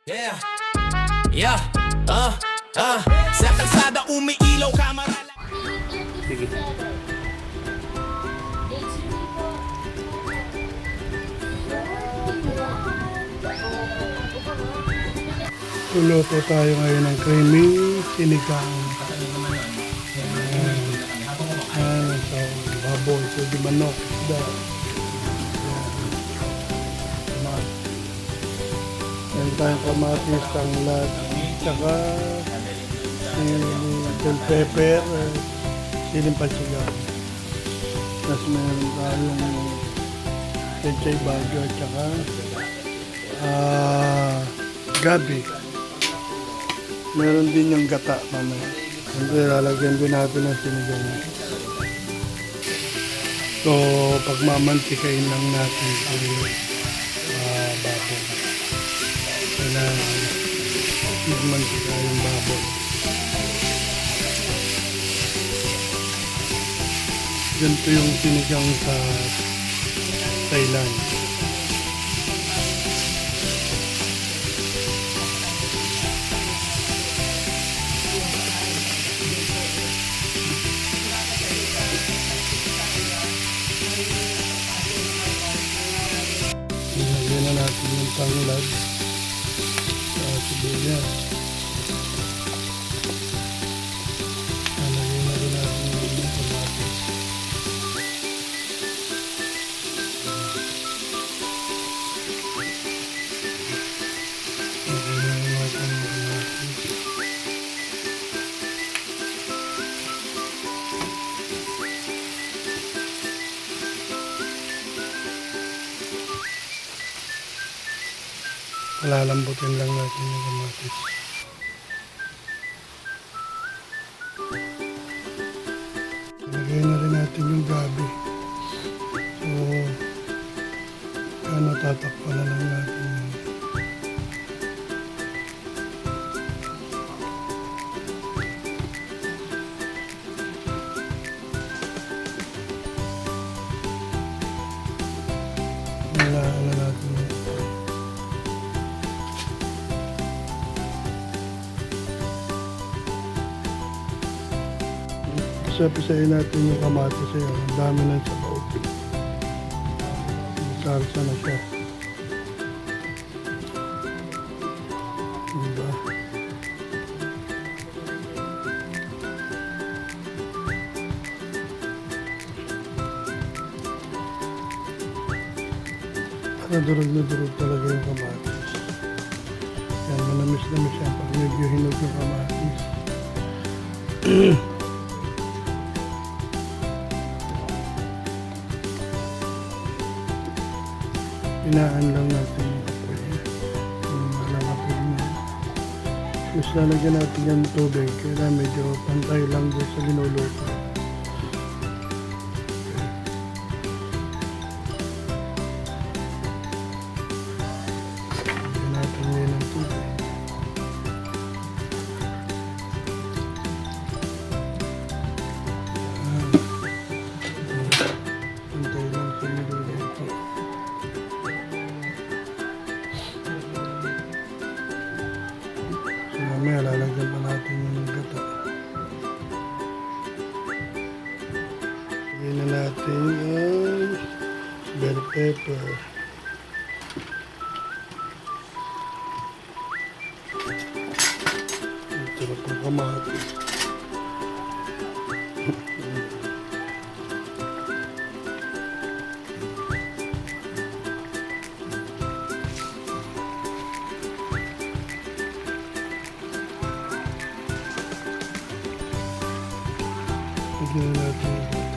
Yeah, yeah, sa kalsada umiilaw kamera lang. Sige. Luluto tayo ngayon ng creamy sinigang. Ayan, so baboy, pwede manok, isda. Ayan. Meron tayong kamatis, tanglad, tsaka bell pepper, siling pansigang. Tapos meron tayong pechay bago at tsaka gabi. Meron din yung gata mamaya. Siyempre lalagyan din natin ng sinigang. So pagmamantikain lang natin ang baboy. Kailangan magmantika yung baboy. Ganito yung sinigang sa Thailand. Ilagyan na natin yung tanglad sa sibuyas. Ilagyan na rin natin yung kamatis. Ilagyan na natin yung kamatis. Palalambutin lang natin yung kamatis. Lagyan na rin natin yung gabi. So, tatakpan na lang natin yun. Nalaan na natin yun. Pisapisahin natin yung kamatis sa'yo. Ang dami na sa baog. Salsa na siya. Diba? Durog na durog talaga yung kamatis. Yan, manamis-namis yan pag medyo hinog yung kamatis. Hinaan lang natin yung kapoy. Yung malapit niya. Tapos lalagyan natin yung tubig. Kaya medyo pantay lang doon sa linuluto. Lagyan natin yun ng tubig. Pantay lang sa linuluto. Mamaya lalagyan pa natin yung gata. Lagyan na natin ang bell pepper. Ito na pang kamatis. Lagyan na natin yung gata.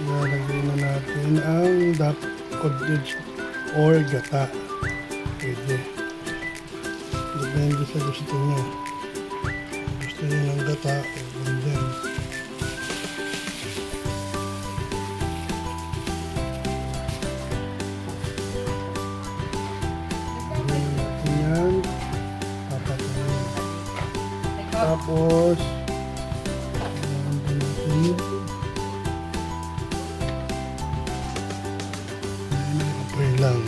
Lalagyan na natin ang duck cottage or gata. Pwede. Depende sa gusto niya. Gusto niya ng gata o ganyan. Tapos, kailangan pa natin yun. Apoy lang.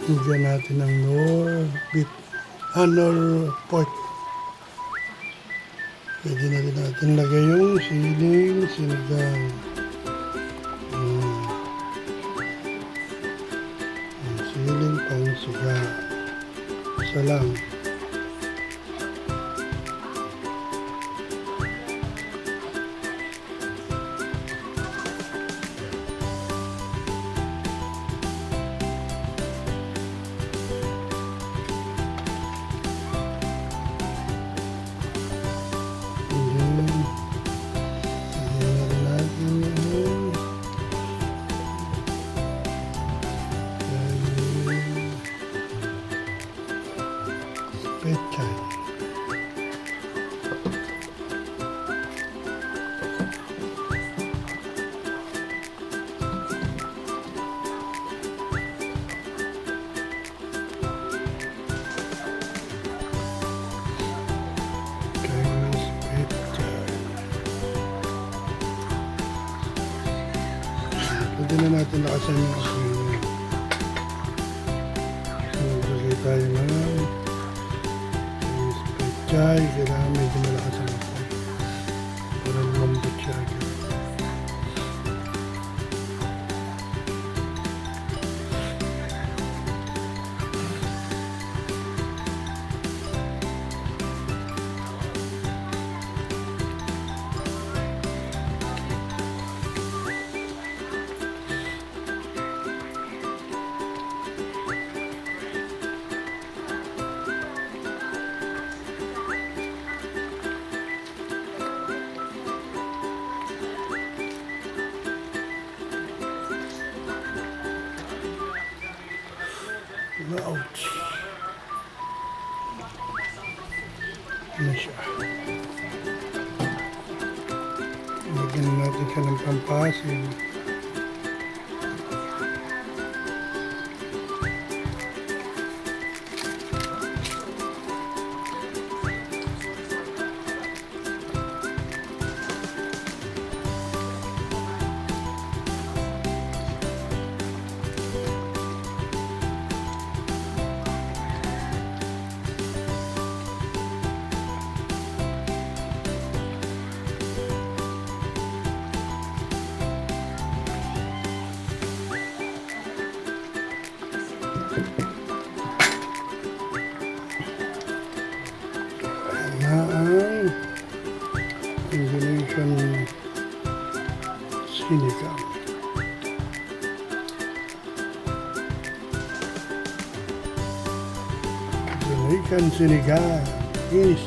Higyan natin ng Nor pork. Pwede na rin natin lagay yung siling, sinigang. Ang siling pang suga. Isa lang. Pechay. Chinese pechay. Pwede na natin lakasan yung apoy niya. So, magbagay tayo ng Chay, kailangan medyo malakas ang apoy para lumambot siya agad. Ouch. Ano siya? Lagyan natin siya ng pampasin. Ang combination sinigang. Jamaican sinigang. Finish